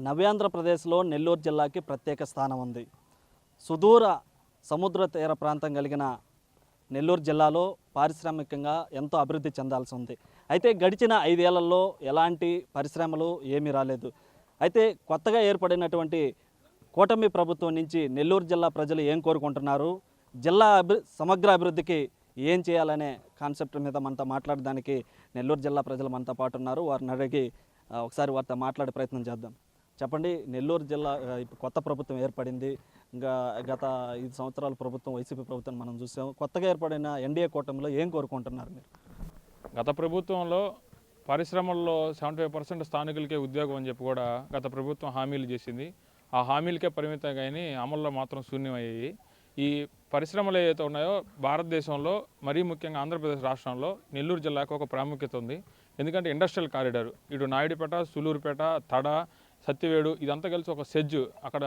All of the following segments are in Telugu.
నవ్యాంధ్రప్రదేశ్లో నెల్లూరు జిల్లాకి ప్రత్యేక స్థానం ఉంది. సుదూర సముద్ర తీర ప్రాంతం కలిగిన నెల్లూరు జిల్లాలో పారిశ్రామికంగా ఎంతో అభివృద్ధి చెందాల్సి ఉంది. అయితే గడిచిన 5 ఏళ్లలో ఎలాంటి పరిశ్రమలు ఏమీ రాలేదు. అయితే కొత్తగా ఏర్పడినటువంటి కూటమి ప్రభుత్వం నుంచి నెల్లూరు జిల్లా ప్రజలు ఏం కోరుకుంటున్నారు, జిల్లా సమగ్ర అభివృద్ధికి ఏం చేయాలనే కాన్సెప్ట్ మీద మనతో మాట్లాడడానికి నెల్లూరు జిల్లా ప్రజలు మనతో పాటు ఉన్నారు. వారిని అడిగి ఒకసారి వారితో మాట్లాడే ప్రయత్నం చేద్దాం. చెప్పండి, నెల్లూరు జిల్లా ఇప్పుడు కొత్త ప్రభుత్వం ఏర్పడింది. ఇంకా గత 5 సంవత్సరాల ప్రభుత్వం వైసీపీ ప్రభుత్వం మనం చూసాం. కొత్తగా ఏర్పడిన ఎన్డీఏ కూటమిలో ఏం కోరుకుంటున్నారు మీరు? గత ప్రభుత్వంలో పరిశ్రమల్లో 75% స్థానికులకే ఉద్యోగం అని చెప్పి కూడా గత ప్రభుత్వం హామీలు చేసింది. ఆ హామీలకే పరిమితం కానీ అమల్లో మాత్రం శూన్యమయ్యాయి. ఈ పరిశ్రమలు ఏవైతే ఉన్నాయో భారతదేశంలో మరీ ముఖ్యంగా ఆంధ్రప్రదేశ్ రాష్ట్రంలో నెల్లూరు జిల్లాకు ఒక ప్రాముఖ్యత ఉంది. ఎందుకంటే ఇండస్ట్రియల్ కారిడార్, ఇటు నాయుడుపేట, సూలూరుపేట, తడ, సత్యవేడు ఇదంతా కలిసి ఒక సెజ్. అక్కడ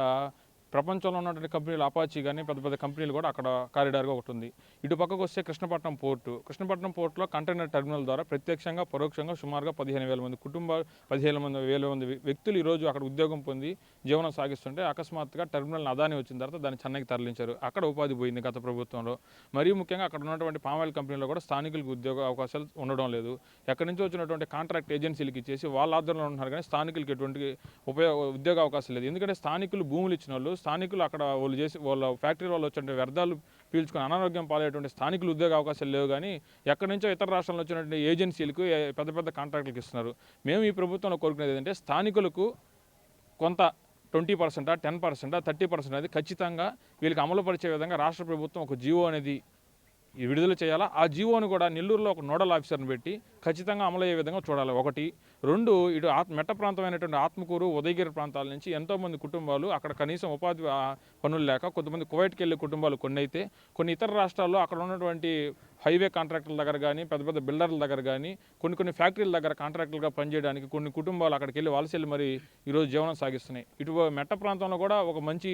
ప్రపంచంలో ఉన్నటువంటి కంపెనీలు అపాచీ కానీ పెద్ద పెద్ద కంపెనీలు కూడా అక్కడ కారిడార్గా ఒకటి ఉంది. ఇటు పక్కకు వస్తే కృష్ణపట్నం పోర్టులో కంటైనర్ టెర్మినల్ ద్వారా ప్రత్యక్షంగా పరోక్షంగా సుమారుగా 15,000 మంది కుటుంబాలు 15,000 మంది వ్యక్తులు ఈరోజు అక్కడ ఉద్యోగం పొంది జీవనం సాగిస్తుంటే అకస్మాత్తుగా టెర్మినల్ అదాని వచ్చిన తర్వాత దాన్ని చెన్నైకి తరలించారు. అక్కడ ఉపాధి పోయింది గత ప్రభుత్వంలో. మరీ ముఖ్యంగా అక్కడ ఉన్నటువంటి పామాయిల్ కంపెనీలో కూడా స్థానికులకు ఉద్యోగ అవకాశాలు ఉండడం లేదు. ఎక్కడి నుంచి వచ్చినటువంటి కాంట్రాక్ట్ ఏజెన్సీలకు ఇచ్చేసి వాళ్ళ ఆధ్వర్యంలో ఉంటున్నారు కానీ స్థానికులకి ఎటువంటి ఉద్యోగ అవకాశం లేదు. ఎందుకంటే స్థానికులు భూములు ఇచ్చిన వాళ్ళు, స్థానికులు అక్కడ వాళ్ళ ఫ్యాక్టరీ వాళ్ళు వచ్చే వ్యర్థాలు పీల్చుకొని అనారోగ్యం పాలయ్యేటువంటి స్థానికులు ఉద్యోగ అవకాశాలు లేవు. కానీ ఎక్కడి నుంచో ఇతర రాష్ట్రాల్లో వచ్చినటువంటి ఏజెన్సీలకు పెద్ద పెద్ద కాంట్రాక్టులకు ఇస్తున్నారు. మేము ఈ ప్రభుత్వంలో కోరుకునేది ఏంటంటే స్థానికులకు కొంత 20%, 10%, 30% అనేది ఖచ్చితంగా వీళ్ళకి అమలు పరిచే విధంగా రాష్ట్ర ప్రభుత్వం ఒక జీవో అనేది విడుదల చేయాలా. ఆ జీవోను కూడా నెల్లూరులో ఒక నోడల్ ఆఫీసర్ని పెట్టి ఖచ్చితంగా అమలు అయ్యే విధంగా చూడాలి. 1. 2, ఇటు మెట్ట ప్రాంతమైనటువంటి ఆత్మకూరు, ఉదయగిరి ప్రాంతాల నుంచి ఎంతోమంది కుటుంబాలు అక్కడ కనీసం ఉపాధి పనులు లేక కొంతమంది కువైట్కి వెళ్ళే కుటుంబాలు కొన్ని అయితే, కొన్ని ఇతర రాష్ట్రాల్లో అక్కడ ఉన్నటువంటి హైవే కాంట్రాక్టుల దగ్గర కానీ పెద్ద పెద్ద బిల్డర్ల దగ్గర కానీ కొన్ని ఫ్యాక్టరీల దగ్గర కాంట్రాక్టులుగా పనిచేయడానికి కొన్ని కుటుంబాలు అక్కడికి వెళ్ళి వలస వెళ్ళి మరి ఈరోజు జీవనం సాగిస్తున్నాయి. ఇటు మెట్ట ప్రాంతంలో కూడా ఒక మంచి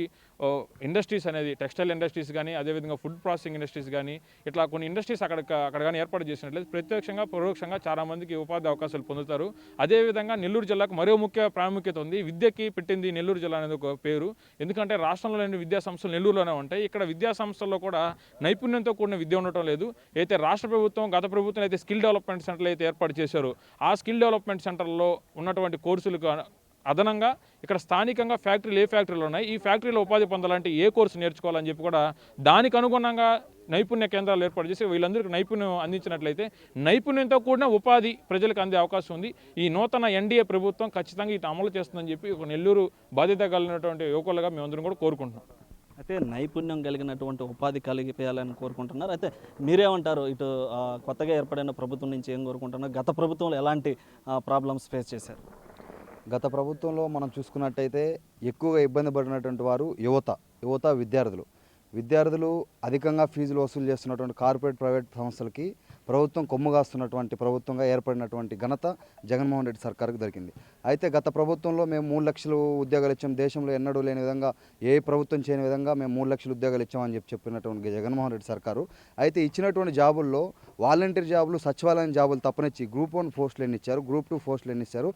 ఇండస్ట్రీస్ అనేది టెక్స్టైల్ ఇండస్ట్రీస్ కానీ అదేవిధంగా ఫుడ్ ప్రాసెసింగ్ ఇండస్ట్రీస్ కానీ ఇట్లా కొన్ని ఇండస్ట్రీస్ అక్కడ కానీ ఏర్పాటు చేసినట్లయితే ప్రత్యక్షంగా పరోక్షంగా చాలామందికి ఉపాధి అవకాశాలు పొందుతారు. అదేవిధంగా నెల్లూరు జిల్లాకు మరో ముఖ్య ప్రాముఖ్యత ఉంది. విద్యకి పెట్టింది నెల్లూరు జిల్లా అనేది ఒక పేరు. ఎందుకంటే రాష్ట్రంలోని విద్యా సంస్థలు నెల్లూరులోనే ఉంటాయి. ఇక్కడ విద్యా సంస్థల్లో కూడా నైపుణ్యంతో కూడిన విద్య ఉండటం లేదు. అయితే రాష్ట్ర ప్రభుత్వం గత ప్రభుత్వం అయితే స్కిల్ డెవలప్మెంట్ సెంటర్లు అయితే ఏర్పాటు చేశారు. ఆ స్కిల్ డెవలప్మెంట్ సెంటర్లో ఉన్నటువంటి కోర్సులకు అదనంగా ఇక్కడ స్థానికంగా ఏ ఫ్యాక్టరీలు ఉన్నాయి, ఈ ఫ్యాక్టరీలో ఉపాధి పొందాలంటే ఏ కోర్సు నేర్చుకోవాలని చెప్పి కూడా దానికి అనుగుణంగా నైపుణ్య కేంద్రాలు ఏర్పాటు చేసి వీళ్ళందరికీ నైపుణ్యం అందించినట్లయితే నైపుణ్యంతో కూడిన ఉపాధి ప్రజలకు అందే అవకాశం ఉంది. ఈ నూతన ఎన్డీఏ ప్రభుత్వం ఖచ్చితంగా ఇటు అమలు చేస్తుందని చెప్పి ఒక నెల్లూరు బాధ్యత కలిగినటువంటి యువకులుగా మేమందరం కూడా కోరుకుంటున్నాం. అయితే నైపుణ్యం కలిగినటువంటి ఉపాధి కలిగిపోయాలని కోరుకుంటున్నారు. అయితే మీరేమంటారు? ఇటు కొత్తగా ఏర్పడిన ప్రభుత్వం నుంచి ఏం కోరుకుంటున్నారు? గత ప్రభుత్వంలో ఎలాంటి ప్రాబ్లమ్స్ ఫేస్ చేశారు? గత ప్రభుత్వంలో మనం చూసుకున్నట్టయితే ఎక్కువగా ఇబ్బంది పడినటువంటి వారు యువత విద్యార్థులు అధికంగా ఫీజులు వసూలు చేస్తున్నటువంటి కార్పొరేట్ ప్రైవేట్ సంస్థలకి ప్రభుత్వం కొమ్ముగాస్తున్నటువంటి ప్రభుత్వంగా ఏర్పడినటువంటి ఘనత జగన్మోహన్ రెడ్డి సర్కారుకు దొరికింది. అయితే గత ప్రభుత్వంలో మేము 3 లక్షలు ఉద్యోగాలు ఇచ్చాం, దేశంలో ఎన్నడూ లేని విధంగా ఏ ప్రభుత్వం చేయని విధంగా మేము 3 లక్షల ఉద్యోగాలు ఇచ్చామని చెప్పినటువంటి జగన్మోహన్ రెడ్డి సర్కారు అయితే ఇచ్చినటువంటి జాబుల్లో వాలంటీర్ జాబులు, సచివాలయం జాబులు తప్పనిచ్చి గ్రూప్ 1 పోస్టులు ఎన్ని ఇచ్చారు, గ్రూప్ 2 పోస్టులు ఎన్ని ఇచ్చారు,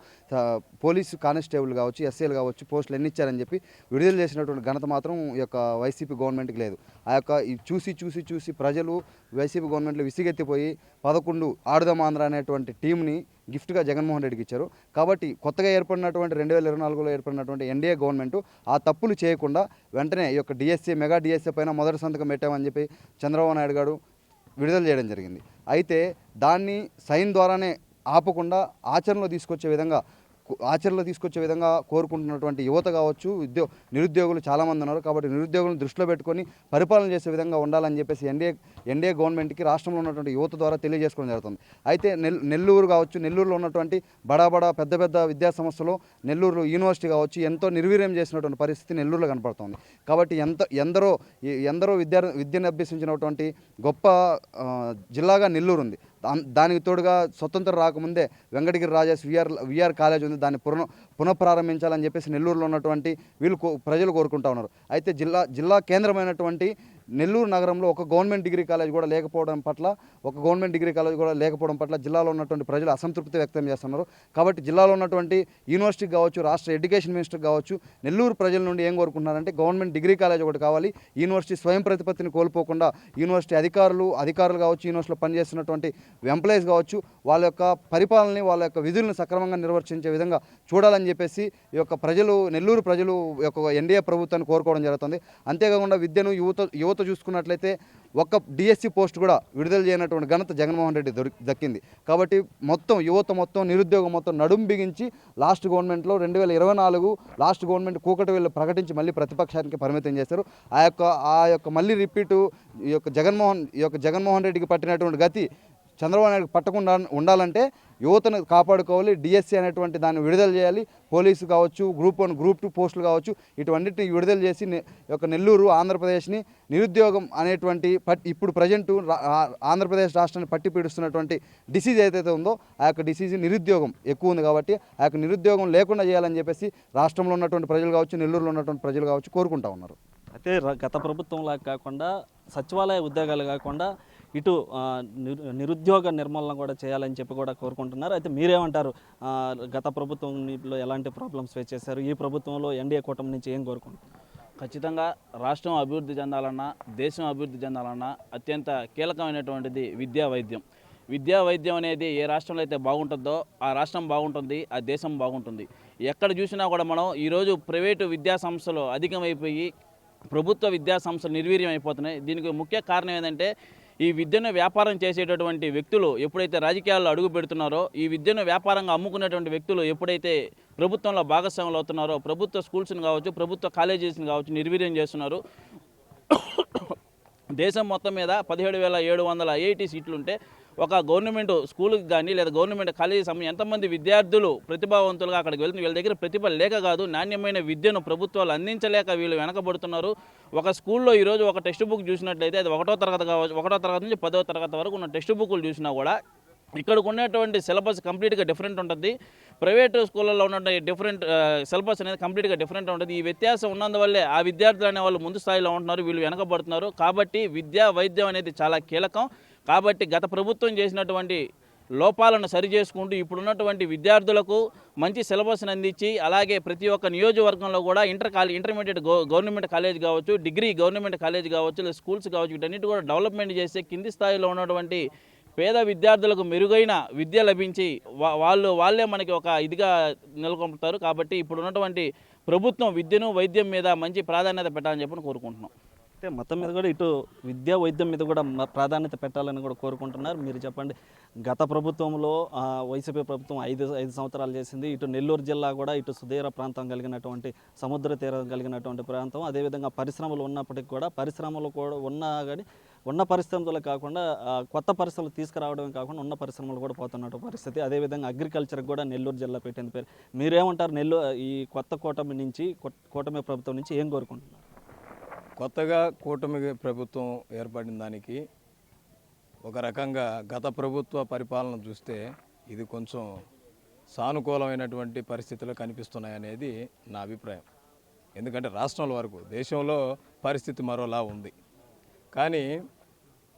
పోలీసు కానిస్టేబుల్ కావచ్చు, ఎస్ఏలు కావచ్చు పోస్టులు ఎన్ని ఇచ్చారని చెప్పి విడుదల చేసినటువంటి ఘనత మాత్రం ఈ యొక్క వైసీపీ గవర్నమెంట్కి లేదు. ఆ యొక్క చూసి ప్రజలు వైసీపీ గవర్నమెంట్లో విసిగెత్తిపోయి 11 ఆడుదాం ఆంధ్ర అనేటువంటి టీంని గిఫ్ట్గా జగన్మోహన్ రెడ్డికి ఇచ్చారు. కాబట్టి కొత్తగా ఏర్పడినటువంటి 2024లో ఏర్పడినటువంటి ఎన్డీఏ గవర్నమెంట్ ఆ తప్పులు చేయకుండా వెంటనే ఈ యొక్క డిఎస్సీ మెగా డిఎస్సీ పైన మొదటి సంతకం పెట్టామని చెప్పి చంద్రబాబు నాయుడు గారు విడుదల చేయడం జరిగింది. అయితే దాన్ని సైన్ ద్వారానే ఆపకుండా ఆచరణలో తీసుకొచ్చే విధంగా కోరుకుంటున్నటువంటి యువత కావచ్చు, నిరుద్యోగులు చాలామంది ఉన్నారు. కాబట్టి నిరుద్యోగులను దృష్టిలో పెట్టుకొని పరిపాలన చేసే విధంగా ఉండాలని చెప్పేసి ఎన్డీఏ గవర్నమెంట్కి రాష్ట్రంలో ఉన్నటువంటి యువత ద్వారా తెలియజేసుకోవడం జరుగుతుంది. అయితే నెల్లూరు కావచ్చు, నెల్లూరులో ఉన్నటువంటి బడా పెద్ద విద్యా సంస్థలు, నెల్లూరు యూనివర్సిటీ కావచ్చు ఎంతో నిర్వీర్యం చేసినటువంటి పరిస్థితి నెల్లూరులో కనపడుతుంది. కాబట్టి ఎందరో విద్యను అభ్యసించినటువంటి గొప్ప జిల్లాగా నెల్లూరు ఉంది. దానికి తోడుగా స్వతంత్రం రాకముందే వెంకటగిరి రాజేష్ విఆర్ కాలేజ్ ఉంది. దాన్ని పునఃప్రారంభించాలని చెప్పేసి నెల్లూరులో ఉన్నటువంటి ప్రజలు కోరుకుంటా ఉన్నారు. అయితే జిల్లా కేంద్రమైనటువంటి నెల్లూరు నగరంలో ఒక గవర్నమెంట్ డిగ్రీ కాలేజ్ కూడా లేకపోవడం పట్ల జిల్లాలో ఉన్నటువంటి ప్రజలు అసంతృప్తి వ్యక్తం చేస్తున్నారు. కాబట్టి జిల్లాలో ఉన్నటువంటి యూనివర్సిటీకి కావచ్చు, రాష్ట్ర ఎడ్యుకేషన్ మినిస్టర్కి కావచ్చు, నెల్లూరు ప్రజల నుండి ఏం కోరుకుంటున్నారంటే గవర్నమెంట్ డిగ్రీ కాలేజ్ ఒకటి కావాలి. యూనివర్సిటీ స్వయం ప్రతిపత్తిని కోల్పోకుండా యూనివర్సిటీ అధికారులు కావచ్చు, యూనివర్సిటీలో పనిచేస్తున్నటువంటి ఎంప్లాయీస్ కావచ్చు, వాళ్ళ యొక్క పరిపాలనని, వాళ్ళ యొక్క విధులను సక్రమంగా నిర్వర్తించే విధంగా చూడాలని చెప్పేసి ఈ యొక్క నెల్లూరు ప్రజలు యొక్క ఎన్డీఏ ప్రభుత్వాన్ని కోరుకోవడం జరుగుతుంది. అంతేకాకుండా విద్యను యువత చూసుకున్నట్లయితే ఒక్క డిఎస్సి పోస్ట్ కూడా విడుదల చేయనటువంటి ఘనత జగన్మోహన్ రెడ్డి దక్కింది. కాబట్టి యువత నిరుద్యోగం నడుం బిగించి లాస్ట్ గవర్నమెంట్లో 2024 లాస్ట్ గవర్నమెంట్ కూకటి వేళ్ళు ప్రకటించి మళ్ళీ ప్రతిపక్షానికి పరిమితం చేశారు. ఆ యొక్క మళ్ళీ రిపీటు ఈ యొక్క జగన్మోహన్ రెడ్డికి పట్టినటువంటి గతి చంద్రబాబు నాయుడు పట్టకుండా ఉండాలంటే యువతను కాపాడుకోవాలి. డిఎస్సి అనేటువంటి దాన్ని విడుదల చేయాలి. పోలీసు కావచ్చు, గ్రూప్ 1, గ్రూప్ 2 పోస్టులు కావచ్చు, ఇటువంటిని విడుదల చేసి యొక్క నెల్లూరు ఆంధ్రప్రదేశ్ని నిరుద్యోగం అనేటువంటి ఇప్పుడు ప్రజెంట్ ఆంధ్రప్రదేశ్ రాష్ట్రాన్ని పట్టి పీడిస్తున్నటువంటి డిసీజ్ ఏదైతే ఉందో ఆ యొక్క డిసీజ్ నిరుద్యోగం ఎక్కువ ఉంది. కాబట్టి ఆ యొక్క నిరుద్యోగం లేకుండా చేయాలని చెప్పేసి రాష్ట్రంలో ఉన్నటువంటి ప్రజలు కావచ్చు, నెల్లూరులో ఉన్నటువంటి ప్రజలు కావచ్చు కోరుకుంటా ఉన్నారు. అయితే గత ప్రభుత్వంలా కాకుండా సచివాలయ ఉద్యోగాలు కాకుండా ఇటు నిరుద్యోగ నిర్మూలన కూడా చేయాలని చెప్పి కూడా కోరుకుంటున్నారు. అయితే మీరేమంటారు? గత ప్రభుత్వంలో ఎలాంటి ప్రాబ్లమ్స్ ఫేస్ చేశారు? ఈ ప్రభుత్వంలో ఎన్డీఏ కూటమి నుంచి ఏం కోరుకుంటున్నారు? ఖచ్చితంగా రాష్ట్రం అభివృద్ధి చెందాలన్నా, దేశం అభివృద్ధి చెందాలన్నా అత్యంత కీలకమైనటువంటిది విద్యా వైద్యం అనేది ఏ రాష్ట్రంలో అయితే బాగుంటుందో ఆ రాష్ట్రం బాగుంటుంది, ఆ దేశం బాగుంటుంది. ఎక్కడ చూసినా కూడా మనం ఈరోజు ప్రైవేటు విద్యా సంస్థలు అధికమైపోయి ప్రభుత్వ విద్యా సంస్థలు నిర్వీర్యం అయిపోతున్నాయి. దీనికి ముఖ్య కారణం ఏంటంటే ఈ విద్యను వ్యాపారం చేసేటటువంటి వ్యక్తులు ఎప్పుడైతే రాజకీయాల్లో అడుగు పెడుతున్నారో, ఈ విద్యను వ్యాపారంగా అమ్ముకునేటువంటి వ్యక్తులు ఎప్పుడైతే ప్రభుత్వంలో భాగస్వాములు అవుతున్నారో, ప్రభుత్వ స్కూల్స్ని కావచ్చు, ప్రభుత్వ కాలేజెస్ని కావచ్చు నిర్వీర్యం చేస్తున్నారు. దేశం మొత్తం మీద 17,700 ఐఐటి సీట్లు ఉంటే ఒక గవర్నమెంట్ స్కూల్కి కానీ లేదా గవర్నమెంట్ కాలేజీ సమయం ఎంతమంది విద్యార్థులు ప్రతిభావంతులుగా అక్కడికి వెళ్తున్నారు. వీళ్ళ దగ్గర ప్రతిభ లేక కాదు, నాణ్యమైన విద్యను ప్రభుత్వాలు అందించలేక వీళ్ళు వెనకబడుతున్నారు. ఒక స్కూల్లో ఈరోజు ఒక టెక్స్ట్ బుక్ చూసినట్లయితే అది 1వ తరగతి కావచ్చు, 1వ తరగతి నుంచి 10వ తరగతి వరకు ఉన్న టెక్స్ట్ బుక్లు చూసినా కూడా ఇక్కడికి ఉన్నటువంటి సిలబస్ కంప్లీట్గా డిఫరెంట్ ఉంటుంది. ప్రైవేటు స్కూళ్ళల్లో ఉన్నటువంటి సిలబస్ అనేది కంప్లీట్గా డిఫరెంట్ ఉంటుంది. ఈ వ్యత్యాసం ఉన్నందువల్లే ఆ విద్యార్థులు అనే వాళ్ళు ముందు స్థాయిలో ఉంటున్నారు, వీళ్ళు వెనకబడుతున్నారు. కాబట్టి వైద్యం అనేది చాలా కీలకం. కాబట్టి గత ప్రభుత్వం చేసినటువంటి లోపాలను సరిచేసుకుంటూ ఇప్పుడున్నటువంటి విద్యార్థులకు మంచి సిలబస్ని అందించి, అలాగే ప్రతి ఒక్క నియోజకవర్గంలో కూడా ఇంటర్మీడియట్ గవర్నమెంట్ కాలేజ్ కావచ్చు, డిగ్రీ గవర్నమెంట్ కాలేజ్ కావచ్చు, లేదా స్కూల్స్ కావచ్చు, వీటన్నిటి కూడా డెవలప్మెంట్ చేస్తే కింది స్థాయిలో ఉన్నటువంటి పేద విద్యార్థులకు మెరుగైన విద్య లభించి వాళ్ళే మనకి ఒక ఇదిగా నెలకొల్పుతారు. కాబట్టి ఇప్పుడు ఉన్నటువంటి ప్రభుత్వం విద్యను వైద్యం మీద మంచి ప్రాధాన్యత పెట్టాలని చెప్పి కోరుకుంటున్నాం. అంటే మొత్తం మీద కూడా ఇటు వైద్యం మీద కూడా ప్రాధాన్యత పెట్టాలని కూడా కోరుకుంటున్నారు. మీరు చెప్పండి, గత ప్రభుత్వంలో వైసీపీ ప్రభుత్వం 5 సంవత్సరాలు చేసింది. ఇటు నెల్లూరు జిల్లా కూడా ఇటు సుదీర ప్రాంతం కలిగినటువంటి సముద్ర తీరం కలిగినటువంటి ప్రాంతం, అదేవిధంగా పరిశ్రమలు ఉన్నప్పటికీ కూడా పరిశ్రమలు కూడా ఉన్నా కానీ ఉన్న పరిశ్రమలు కాకుండా కొత్త పరిశ్రమలు తీసుకురావడమే కాకుండా ఉన్న పరిశ్రమలు కూడా పోతున్న పరిస్థితి. అదేవిధంగా అగ్రికల్చర్కి కూడా నెల్లూరు జిల్లా పెట్టింది పేరు. మీరేమంటారు? ఈ కొత్త కూటమి ప్రభుత్వం నుంచి ఏం కోరుకుంటున్నారు? కొత్తగా కూటమి ప్రభుత్వం ఏర్పడిన దానికి ఒక రకంగా గత ప్రభుత్వ పరిపాలన చూస్తే ఇది కొంచెం సానుకూలమైనటువంటి పరిస్థితులు కనిపిస్తున్నాయనేది నా అభిప్రాయం. ఎందుకంటే రాష్ట్రాల వరకు దేశంలో పరిస్థితి మరోలా ఉంది. కానీ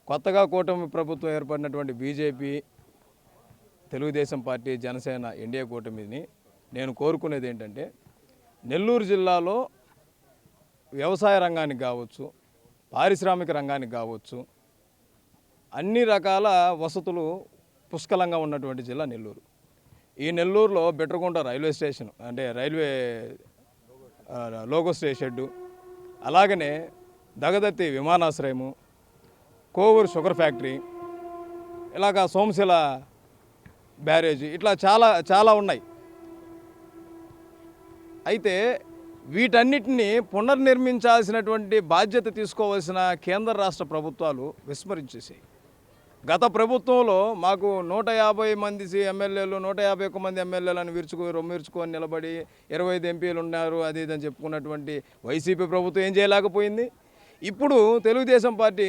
కొత్తగా కూటమి ప్రభుత్వం ఏర్పడినటువంటి BJP, Telugu Desam party, Janasena NDA కూటమిని నేను కోరుకునేది ఏంటంటే నెల్లూరు జిల్లాలో వ్యవసాయ రంగానికి కావచ్చు, పారిశ్రామిక రంగానికి కావచ్చు, అన్ని రకాల వసతులు పుష్కలంగా ఉన్నటువంటి జిల్లా నెల్లూరు. ఈ నెల్లూరులో బెట్రగుంట రైల్వే స్టేషన్ అంటే రైల్వే లోగో స్టేషన్, అలాగనే దగదత్తి విమానాశ్రయము, కోవూరు షుగర్ ఫ్యాక్టరీ, ఇలాగా సోమశిల బ్యారేజీ, ఇట్లా చాలా చాలా ఉన్నాయి. అయితే వీటన్నిటిని పునర్నిర్మించాల్సినటువంటి బాధ్యత తీసుకోవాల్సిన కేంద్ర రాష్ట్ర ప్రభుత్వాలు విస్మరించేసాయి. గత ప్రభుత్వంలో మాకు 150 మంది ఎమ్మెల్యేలు, 151 మంది ఎమ్మెల్యేలు అని విరుచుకొని నిలబడి 25 ఎంపీలు ఉన్నారు అది ఇదని చెప్పుకున్నటువంటి వైసీపీ ప్రభుత్వం ఏం చేయలేకపోయింది. ఇప్పుడు తెలుగుదేశం పార్టీ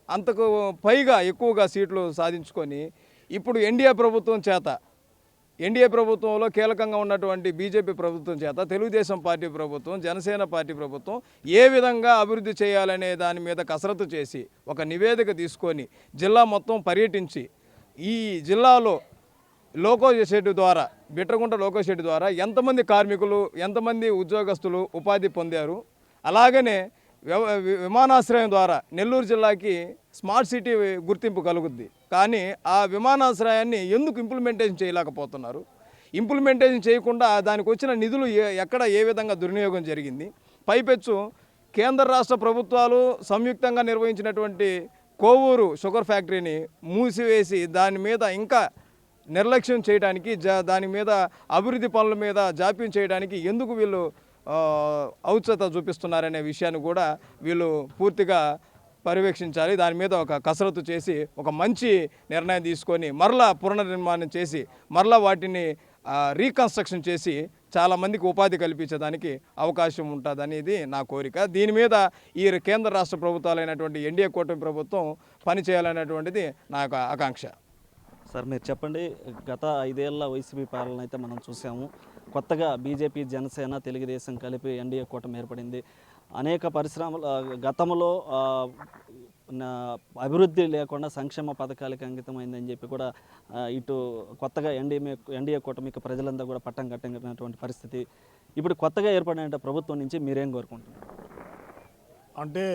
అంతకు పైగా ఎక్కువగా సీట్లు సాధించుకొని ఇప్పుడు ఎన్డీఏ ప్రభుత్వం చేత ఎన్డీఏ ప్రభుత్వంలో కీలకంగా ఉన్నటువంటి బీజేపీ ప్రభుత్వం చేత తెలుగుదేశం పార్టీ ప్రభుత్వం, జనసేన పార్టీ ప్రభుత్వం ఏ విధంగా అభివృద్ధి చేయాలనే దాని మీద కసరత్తు చేసి ఒక నివేదిక తీసుకొని జిల్లా మొత్తం పర్యటించి ఈ జిల్లాలో లోకో షెడ్ ద్వారా, బిట్రగుంట లోకో షెడ్ ద్వారా ఎంతమంది కార్మికులు, ఎంతమంది ఉద్యోగస్తులు ఉపాధి పొందారు, అలాగనే విమానాశ్రయం ద్వారా నెల్లూరు జిల్లాకి స్మార్ట్ సిటీ గుర్తింపు కలుగుద్ది. కానీ ఆ విమానాశ్రయాన్ని ఎందుకు ఇంప్లిమెంటేషన్ చేయలేకపోతున్నారు? ఇంప్లిమెంటేషన్ చేయకుండా దానికి వచ్చిన నిధులు ఎక్కడ ఏ విధంగా దుర్వినియోగం జరిగింది? పైపెచ్చు కేంద్ర రాష్ట్ర ప్రభుత్వాలు సంయుక్తంగా నిర్వహించినటువంటి కోవూరు షుగర్ ఫ్యాక్టరీని మూసివేసి దాని మీద ఇంకా నిర్లక్ష్యం చేయడానికి, దాని మీద అభివృద్ధి పనుల మీద జాప్యం చేయడానికి ఎందుకు వీళ్ళు ఔత్సుకత చూపిస్తున్నారనే విషయాన్ని కూడా వీళ్ళు పూర్తిగా పర్యవేక్షించాలి. దాని మీద ఒక కసరత్తు చేసి ఒక మంచి నిర్ణయం తీసుకొని మరలా పునర్నిర్మాణం చేసి మరలా వాటిని రీకన్స్ట్రక్షన్ చేసి చాలామందికి ఉపాధి కల్పించడానికి అవకాశం ఉంటుందనేది నా కోరిక. దీని మీద ఈ కేంద్ర రాష్ట్ర ప్రభుత్వాలైనటువంటి ఎన్డీఏ కూటమి ప్రభుత్వం పనిచేయాలనేటువంటిది నా యొక్క ఆకాంక్ష. సార్ మీరు చెప్పండి, గత 5 ఏళ్ల వైసీపీ పాలన అయితే మనం చూసాము. కొత్తగా బీజేపీ, జనసేన, తెలుగుదేశం కలిపి ఎన్డీఏ కూటమి ఏర్పడింది. అనేక పరిశ్రమలు గతంలో అభివృద్ధి లేకుండా సంక్షేమ పథకాలకి అంకితమైందని చెప్పి కూడా ఇటు కొత్తగా ఎన్డీఏ కూటమికి ప్రజలంతా కూడా పట్టం కట్టినటువంటి పరిస్థితి. ఇప్పుడు కొత్తగా ఏర్పడిన ప్రభుత్వం నుంచి మీరేం కోరుకుంటున్నారు? అంటే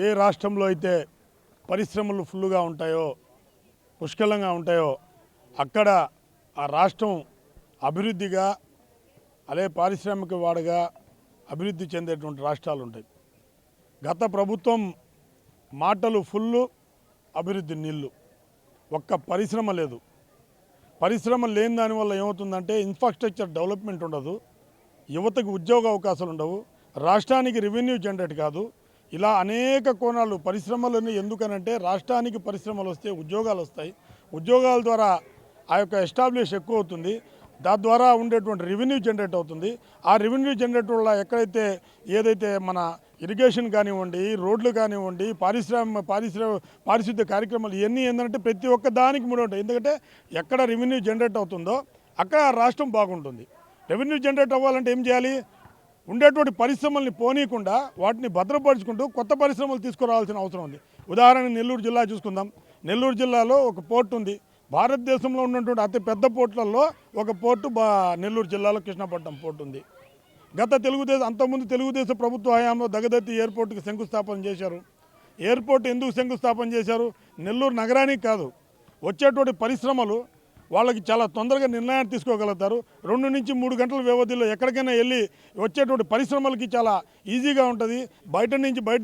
ఏ రాష్ట్రంలో అయితే పరిశ్రమలు ఫుల్గా ఉంటాయో, పుష్కలంగా ఉంటాయో అక్కడ ఆ రాష్ట్రం అభివృద్ధిగా, అదే పారిశ్రామిక వాడగా అభివృద్ధి చెందేటువంటి రాష్ట్రాలు ఉంటాయి. గత ప్రభుత్వం మాటలు ఫుల్లు, అభివృద్ధి నీళ్ళు. ఒక్క పరిశ్రమ లేదు. పరిశ్రమ లేని దానివల్ల ఏమవుతుందంటే ఇన్ఫ్రాస్ట్రక్చర్ డెవలప్మెంట్ ఉండదు, యువతకు ఉద్యోగ అవకాశాలు ఉండవు, రాష్ట్రానికి రెవెన్యూ జనరేట్ కాదు. ఇలా అనేక కోణాలు పరిశ్రమలని ఎందుకనంటే రాష్ట్రానికి పరిశ్రమలు వస్తే ఉద్యోగాలు వస్తాయి, ఉద్యోగాల ద్వారా ఆ యొక్క ఎస్టాబ్లిష్ ఎక్కువ అవుతుంది, దాని ద్వారా ఉండేటువంటి రెవెన్యూ జనరేట్ అవుతుంది. ఆ రెవెన్యూ జనరేట్ వల్ల ఎక్కడైతే ఏదైతే మన ఇరిగేషన్ కానివ్వండి, రోడ్లు కానివ్వండి, పారిశుద్ధ్య కార్యక్రమాలు ఇవన్నీ ఏంటంటే ప్రతి ఒక్క దానికి ముడి ఉంటాయి. ఎందుకంటే ఎక్కడ రెవెన్యూ జనరేట్ అవుతుందో అక్కడ రాష్ట్రం బాగుంటుంది. రెవెన్యూ జనరేట్ అవ్వాలంటే ఏం చేయాలి? ఉండేటువంటి పరిశ్రమల్ని పోనీయకుండా వాటిని భద్రపరుచుకుంటూ కొత్త పరిశ్రమలు తీసుకురావాల్సిన అవసరం ఉంది. ఉదాహరణకు నెల్లూరు జిల్లా చూసుకుందాం. నెల్లూరు జిల్లాలో ఒక పోర్టు ఉంది. భారతదేశంలో ఉన్నటువంటి అతి పెద్ద పోర్టులలో ఒక పోర్టు నెల్లూరు జిల్లాలో కృష్ణపట్నం పోర్టు ఉంది. అంతకుముందు తెలుగుదేశం ప్రభుత్వ హయాంలో దగదత్తి ఎయిర్పోర్టుకి శంకుస్థాపన చేశారు. ఎయిర్పోర్ట్ ఎందుకు శంకుస్థాపన చేశారు? నెల్లూరు నగరానికి కాదు, వచ్చేటువంటి పరిశ్రమలు వాళ్ళకి చాలా తొందరగా నిర్ణయాన్ని తీసుకోగలుగుతారు. 2 నుంచి 3 గంటల వ్యవధిలో ఎక్కడికైనా వెళ్ళి వచ్చేటువంటి పరిశ్రమలకి చాలా ఈజీగా ఉంటుంది. బయట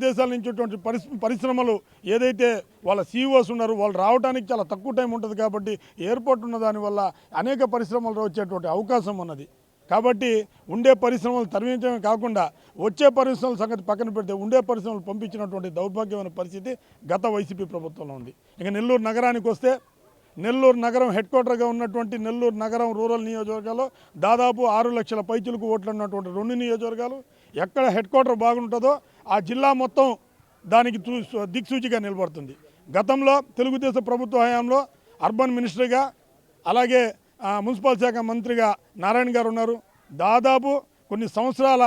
దేశాల నుంచి వచ్చేటువంటి పరిశ్రమలు ఏదైతే వాళ్ళ సీఈఓస్ ఉన్నారో వాళ్ళు రావడానికి చాలా తక్కువ టైం ఉంటుంది. కాబట్టి ఎయిర్పోర్ట్ ఉన్న దానివల్ల అనేక పరిశ్రమలు వచ్చేటువంటి అవకాశం ఉన్నది. కాబట్టి ఉండే పరిశ్రమలు తరలించడమే కాకుండా వచ్చే పరిశ్రమల సంగతి పక్కన పెడితే ఉండే పరిశ్రమలు పంపించినటువంటి దౌర్భాగ్యమైన పరిస్థితి గత వైసీపీ ప్రభుత్వంలో ఉంది. ఇక నెల్లూరు నగరానికి వస్తే, నెల్లూరు నగరం హెడ్ క్వార్టర్గా ఉన్నటువంటి నెల్లూరు నగరం రూరల్ నియోజకవర్గాల్లో దాదాపు 6 లక్షల పైచులకు ఓట్లు ఉన్నటువంటి 2 నియోజకవర్గాలు. ఎక్కడ హెడ్ క్వార్టర్ బాగుంటుందో ఆ జిల్లా మొత్తం దానికి దిక్సూచిగా నిలబడుతుంది. గతంలో తెలుగుదేశం ప్రభుత్వ హయాంలో అర్బన్ మినిస్టర్గా, అలాగే మున్సిపల్ శాఖ మంత్రిగా నారాయణ గారు ఉన్నారు. దాదాపు కొన్ని సంవత్సరాల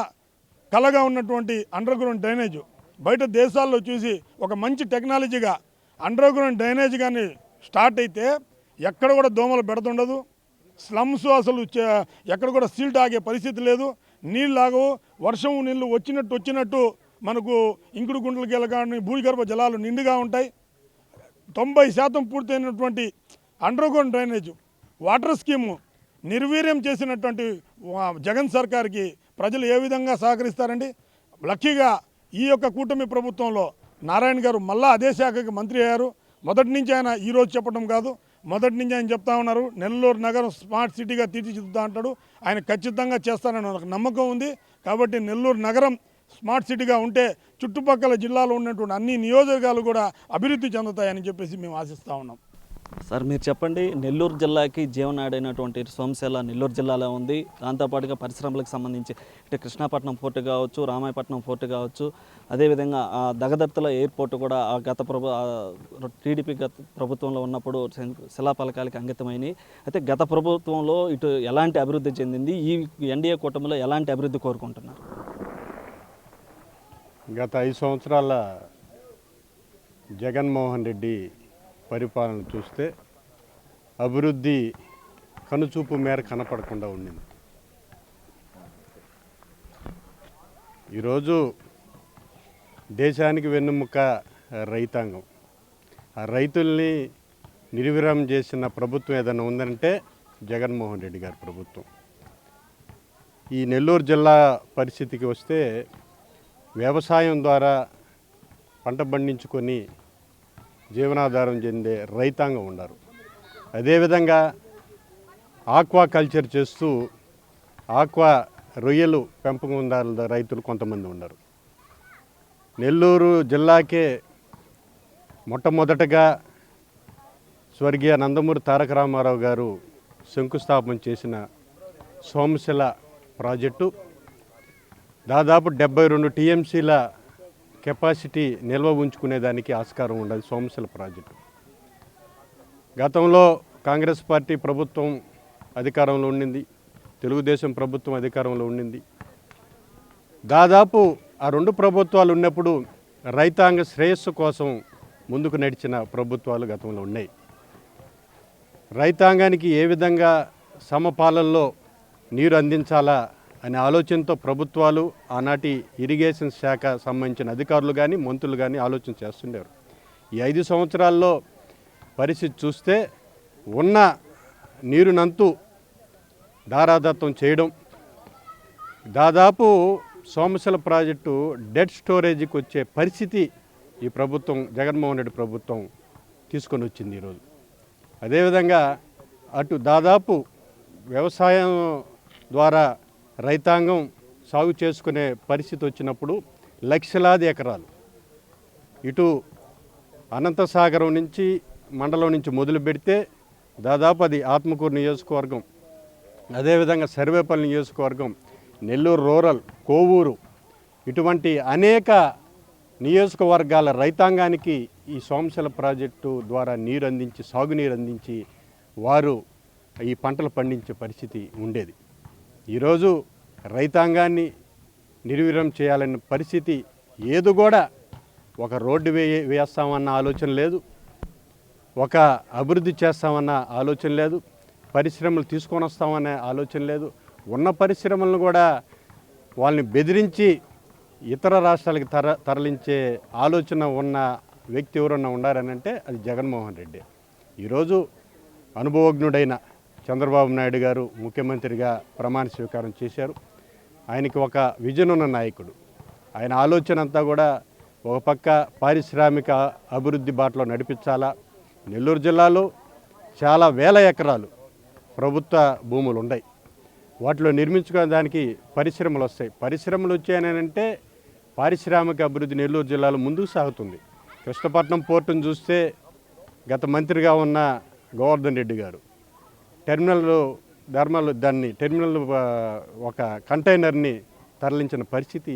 కలగా ఉన్నటువంటి అండర్ గ్రౌండ్ డ్రైనేజ్ బయట దేశాల్లో చూసి ఒక మంచి టెక్నాలజీగా అండర్ గ్రౌండ్ డ్రైనేజ్ కానీ స్టార్ట్ అయితే ఎక్కడ కూడా దోమలు పెడుతుండదు. స్లమ్స్ అసలు ఎక్కడ కూడా సీల్ట్ ఆగే పరిస్థితి లేదు. నీళ్ళు ఆగవు. వర్షం నీళ్ళు వచ్చినట్టు మనకు ఇంకుడు గుంటలకి కానీ భూగర్భ జలాలు నిండుగా ఉంటాయి. 90% పూర్తయినటువంటి under ground drainage water scheme నిర్వీర్యం చేసినటువంటి జగన్ సర్కార్కి ప్రజలు ఏ విధంగా సహకరిస్తారండి? లక్కీగా ఈ యొక్క కూటమి ప్రభుత్వంలో నారాయణ గారు మళ్ళా అదే శాఖకి మంత్రి అయ్యారు. మొదటి నుంచి ఆయన ఈరోజు చెప్పడం కాదు, మొదటి నుంచి ఆయన చెప్తా ఉన్నారు నెల్లూరు నగరం స్మార్ట్ సిటీగా తీర్చిదిద్దుతా అంటాడు. ఆయన ఖచ్చితంగా చేస్తానని నాకు నమ్మకం ఉంది. కాబట్టి నెల్లూరు నగరం స్మార్ట్ సిటీగా ఉంటే చుట్టుపక్కల జిల్లాలో ఉన్నటువంటి అన్ని నియోజకవర్గాలు కూడా అభివృద్ధి చెందుతాయని చెప్పేసి మేము ఆశిస్తూ ఉన్నాం. సార్ మీరు చెప్పండి, నెల్లూరు జిల్లాకి జీవనాడైనటువంటి సోమశిల నెల్లూరు జిల్లాలో ఉంది. దాంతోపాటుగా పరిశ్రమలకు సంబంధించి ఇటు కృష్ణాపట్నం పోర్టు కావచ్చు, రామాయపట్నం పోర్టు కావచ్చు, అదేవిధంగా దగదర్తల ఎయిర్పోర్ట్ కూడా టీడీపీ గత ప్రభుత్వంలో ఉన్నప్పుడు శిలాఫలకాలకి అంకితమైనవి. అయితే గత ప్రభుత్వంలో ఇటు ఎలాంటి అభివృద్ధి చెందింది, ఈ ఎన్డీఏ కూటమిలో ఎలాంటి అభివృద్ధి కోరుకుంటున్నారు? గత 5 సంవత్సరాల జగన్మోహన్ రెడ్డి పరిపాలన చూస్తే అభివృద్ధి కనుచూపు మేర కనపడకుండా ఉండింది. ఈరోజు దేశానికి వెన్నెముక రైతాంగం. ఆ రైతుల్ని నిర్విరామం చేసిన ప్రభుత్వం ఏదైనా ఉందంటే జగన్మోహన్ రెడ్డి గారి ప్రభుత్వం. ఈ నెల్లూరు జిల్లా పరిస్థితికి వస్తే వ్యవసాయం ద్వారా పంట పండించుకొని జీవనాధారం చెందే రైతాంగం ఉన్నారు. అదేవిధంగా ఆక్వా కల్చర్ చేస్తూ ఆక్వా రొయ్యలు పెంపకందారుల రైతులు కొంతమంది ఉన్నారు. నెల్లూరు జిల్లాకే మొట్టమొదటగా స్వర్గీయ నందమూరి తారక రామారావు గారు శంకుస్థాపన చేసిన సోమశిల ప్రాజెక్టు దాదాపు 72 టీఎంసీల కెపాసిటీ నిల్వ ఉంచుకునేదానికి ఆస్కారం ఉండదు సోమశిల ప్రాజెక్టు. గతంలో కాంగ్రెస్ పార్టీ ప్రభుత్వం అధికారంలో ఉండింది, తెలుగుదేశం ప్రభుత్వం అధికారంలో ఉండింది. దాదాపు ఆ 2 ప్రభుత్వాలు ఉన్నప్పుడు రైతాంగ శ్రేయస్సు కోసం ముందుకు నడిచిన ప్రభుత్వాలు గతంలో ఉన్నాయి. రైతాంగానికి ఏ విధంగా సమపాలనలో నీరు అందించాలా అనే ఆలోచనతో ప్రభుత్వాలు ఆనాటి ఇరిగేషన్ శాఖ సంబంధించిన అధికారులు కానీ మంత్రులు కానీ ఆలోచన చేస్తుండేవారు. ఈ 5 సంవత్సరాల్లో పరిస్థితి చూస్తే ఉన్న నీరునంతు ధారాదత్తం చేయడం, దాదాపు సోమశిల ప్రాజెక్టు డెడ్ స్టోరేజీకి వచ్చే పరిస్థితి ఈ ప్రభుత్వం, జగన్మోహన్ రెడ్డి ప్రభుత్వం తీసుకొని వచ్చింది ఈరోజు. అదేవిధంగా అటు దాదాపు వ్యవసాయం ద్వారా రైతాంగం సాగు చేసుకునే పరిస్థితి వచ్చినప్పుడు లక్షలాది ఎకరాలు ఇటు అనంతసాగరం నుంచి మండలం నుంచి మొదలు పెడితే దాదాపు అది ఆత్మకూరు నియోజకవర్గం, అదేవిధంగా సర్వేపల్లి నియోజకవర్గం, నెల్లూరు రూరల్, కోవూరు, ఇటువంటి అనేక నియోజకవర్గాల రైతాంగానికి ఈ సోమశిల ప్రాజెక్టు ద్వారా నీరు అందించి, సాగునీరు అందించి వారు ఈ పంటలు పండించే పరిస్థితి ఉండేది. ఈరోజు రైతాంగాన్ని నిర్వీర్యం చేయాలన్న పరిస్థితి ఏది కూడా, ఒక రోడ్డు వేస్తామన్న ఆలోచన లేదు, ఒక అభివృద్ధి చేస్తామన్న ఆలోచన లేదు, పరిశ్రమలు తీసుకొని వస్తామనే ఆలోచన లేదు. ఉన్న పరిశ్రమలను కూడా వాళ్ళని బెదిరించి ఇతర రాష్ట్రాలకు తరలించే ఆలోచన ఉన్న వ్యక్తి ఎవరన్నా ఉన్నారనంటే అది జగన్మోహన్ రెడ్డి. ఈరోజు అనుభవజ్ఞుడైన చంద్రబాబు నాయుడు గారు ముఖ్యమంత్రిగా ప్రమాణ స్వీకారం చేశారు. ఆయనకి ఒక విజన్ ఉన్న నాయకుడు. ఆయన ఆలోచన అంతా కూడా ఒక పక్క పారిశ్రామిక అభివృద్ధి బాటలో నడిపించాలా. నెల్లూరు జిల్లాలో చాలా వేల ఎకరాలు ప్రభుత్వ భూములు ఉన్నాయి. వాటిలో నిర్మించుకునే దానికి పరిశ్రమలు వస్తాయి. పరిశ్రమలు వచ్చాయనంటే పారిశ్రామిక అభివృద్ధి నెల్లూరు జిల్లాలో ముందుకు సాగుతుంది. కృష్ణపట్నం పోర్టును చూస్తే గత మంత్రిగా ఉన్న గోవర్ధన్ రెడ్డి గారు టెర్మినల్ ఒక కంటైనర్ని తరలించిన పరిస్థితి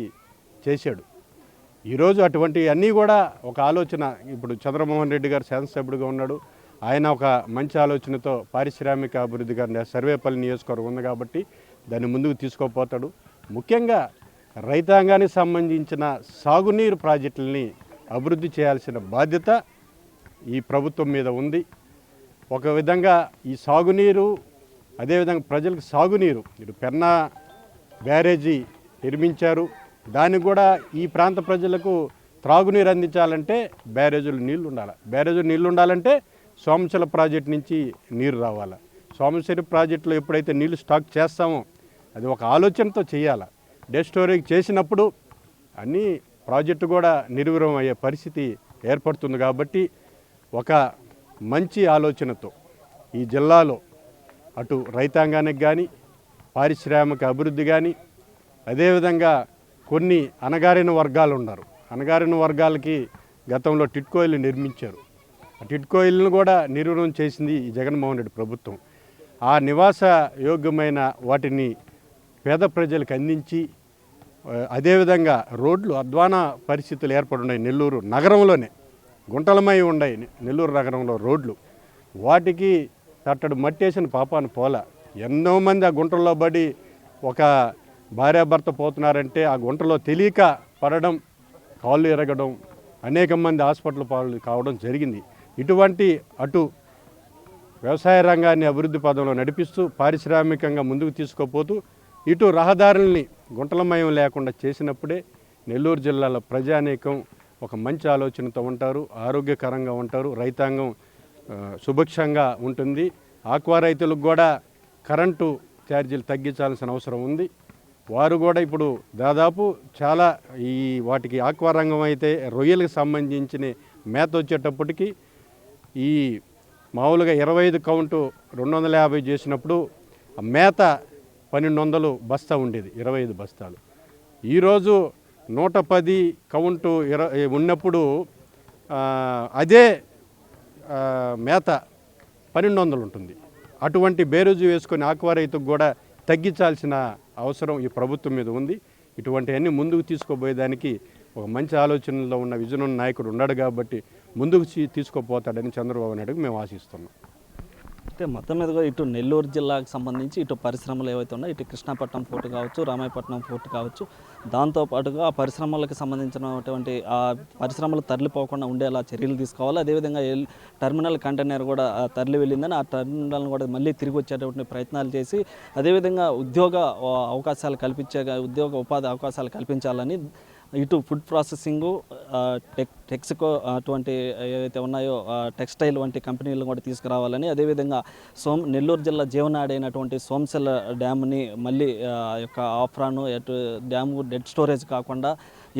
చేశాడు. ఈరోజు అటువంటి అన్నీ కూడా ఒక ఆలోచన. ఇప్పుడు చంద్రమోహన్ రెడ్డి గారు శాసనసభ్యుడిగా ఉన్నాడు. ఆయన ఒక మంచి ఆలోచనతో పారిశ్రామిక అభివృద్ధి గారిని సర్వేపల్లి నియోజకవర్గం ఉంది కాబట్టి దాన్ని ముందుకు తీసుకోపోతాడు. ముఖ్యంగా రైతాంగానికి సంబంధించిన సాగునీరు ప్రాజెక్టులని అభివృద్ధి చేయాల్సిన బాధ్యత ఈ ప్రభుత్వం మీద ఉంది. ఒక విధంగా ఈ సాగునీరు, అదేవిధంగా ప్రజలకు సాగునీరు, ఇటు పెన్నా బ్యారేజీ నిర్మించారు. దానికి కూడా ఈ ప్రాంత ప్రజలకు త్రాగునీరు అందించాలంటే బ్యారేజీలు నీళ్లు ఉండాలంటే సోమశిల ప్రాజెక్టు నుంచి నీరు రావాలి. సోమశిల ప్రాజెక్టులో ఎప్పుడైతే నీళ్లు స్టాక్ చేస్తామో అది ఒక ఆలోచనతో చేయాలి. డెడ్ స్టోరేజ్ చేసినప్పుడు అన్నీ ప్రాజెక్టు కూడా నిర్వీర్యం అయ్యే పరిస్థితి ఏర్పడుతుంది. కాబట్టి ఒక మంచి ఆలోచనతో ఈ జిల్లాలో అటు రైతాంగానికి కానీ, పారిశ్రామిక అభివృద్ధి కానీ, అదేవిధంగా కొన్ని అణగారిన వర్గాలు ఉన్నారు. అణగారిన వర్గాలకి గతంలో టిట్కోయిలు నిర్మించారు. టిడ్కో ఇళ్ళను కూడా నిర్వహణ చేసింది ఈ జగన్మోహన్ రెడ్డి ప్రభుత్వం. ఆ నివాస యోగ్యమైన వాటిని పేద ప్రజలకు అందించి అదేవిధంగా రోడ్లు అధ్వాన పరిస్థితులు ఏర్పడున్నాయి. నెల్లూరు నగరంలోనే గుంటలమై ఉన్నాయి నెల్లూరు నగరంలో రోడ్లు. వాటికి తట్టడు మట్టేసిన పాపాన పోల. ఎన్నో మంది ఆ గుంటల్లో పడి ఒక భార్యాభర్త పోతున్నారంటే ఆ గుంటలో తెలియక పడడం, కాళ్ళు ఎరగడం, అనేక మంది హాస్పిటల్ పాలు కావడం జరిగింది. ఇటువంటి అటు వ్యవసాయ రంగాన్ని అభివృద్ధి పదంలో నడిపిస్తూ పారిశ్రామికంగా ముందుకు తీసుకుపోతూ ఇటు రహదారుల్ని గుంటలమయం లేకుండా చేసినప్పుడే నెల్లూరు జిల్లాలో ప్రజానీకం ఒక మంచి ఆలోచనతో ఉంటారు, ఆరోగ్యకరంగా ఉంటారు, రైతాంగం సుభిక్షంగా ఉంటుంది. ఆక్వా రైతులకు కూడా కరెంటు ఛార్జీలు తగ్గించాల్సిన అవసరం ఉంది. వారు కూడా ఇప్పుడు దాదాపు చాలా ఈ వాటికి ఆక్వా రంగం అయితే రొయ్యలకు సంబంధించిన మేత వచ్చేటప్పటికి ఈ మామూలుగా 25 కౌంటు 250 చేసినప్పుడు మేత 1200 బస్తా ఉండేది, 25 బస్తాలు. ఈరోజు 110 కౌంటు ఉన్నప్పుడు అదే మేత 1200 ఉంటుంది. అటువంటి బేరోజు వేసుకొని ఆక్వా రైతుకు కూడా తగ్గించాల్సిన అవసరం ఈ ప్రభుత్వం మీద ఉంది. ఇటువంటివన్నీ ముందుకు తీసుకుపోయేదానికి ఒక మంచి ఆలోచనలో ఉన్న విజన్ ఉన్న నాయకుడు ఉన్నాడు కాబట్టి ముందుకు తీసుకుపోతాడని చంద్రబాబు నాయుడుకి మేము ఆశిస్తున్నాం. అంటే మొత్తం మీదుగా ఇటు నెల్లూరు జిల్లాకు సంబంధించి ఇటు పరిశ్రమలు ఏవైతే ఉన్నాయో ఇటు కృష్ణాపట్నం పోర్టు కావచ్చు, రామాయపట్నం పోర్టు కావచ్చు, దాంతోపాటుగా ఆ పరిశ్రమలకు సంబంధించినటువంటి ఆ పరిశ్రమలు తరలిపోకుండా ఉండేలా చర్యలు తీసుకోవాలి. అదేవిధంగా టెర్మినల్ కంటైనర్ కూడా తరలి వెళ్ళిందని ఆ టెర్మినల్ని కూడా మళ్ళీ తిరిగి వచ్చేటువంటి ప్రయత్నాలు చేసి అదేవిధంగా ఉద్యోగ ఉపాధి అవకాశాలు కల్పించాలని ఇటు ఫుడ్ ప్రాసెసింగు, టెక్స్కో అటువంటి ఏవైతే ఉన్నాయో టెక్స్టైల్ వంటి కంపెనీలను కూడా తీసుకురావాలని, అదేవిధంగా నెల్లూరు జిల్లా జీవనాడి అయినటువంటి సోమశిల డ్యామ్ని మళ్ళీ యొక్క ఆఫ్రాను డ్యాము డెడ్ స్టోరేజ్ కాకుండా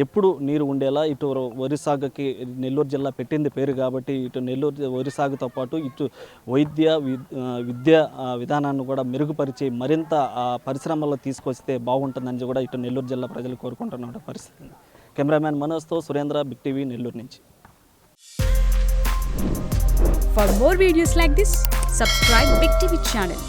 ఎప్పుడు నీరు ఉండేలా ఇటు వరి సాగుకి నెల్లూరు జిల్లా పెట్టింది పేరు కాబట్టి ఇటు నెల్లూరు వరి సాగుతో పాటు ఇటు విద్య విధానాన్ని కూడా మెరుగుపరిచి మరింత పరిశ్రమల్లో తీసుకొస్తే బాగుంటుందని కూడా ఇటు నెల్లూరు జిల్లా ప్రజలు కోరుకుంటున్న పరిస్థితి. కెమెరామ్యాన్ మనోజ్తో సురేంద్ర, బిగ్ టీవీ, నెల్లూరు నుంచి. For more videos like this, subscribe Big TV channel.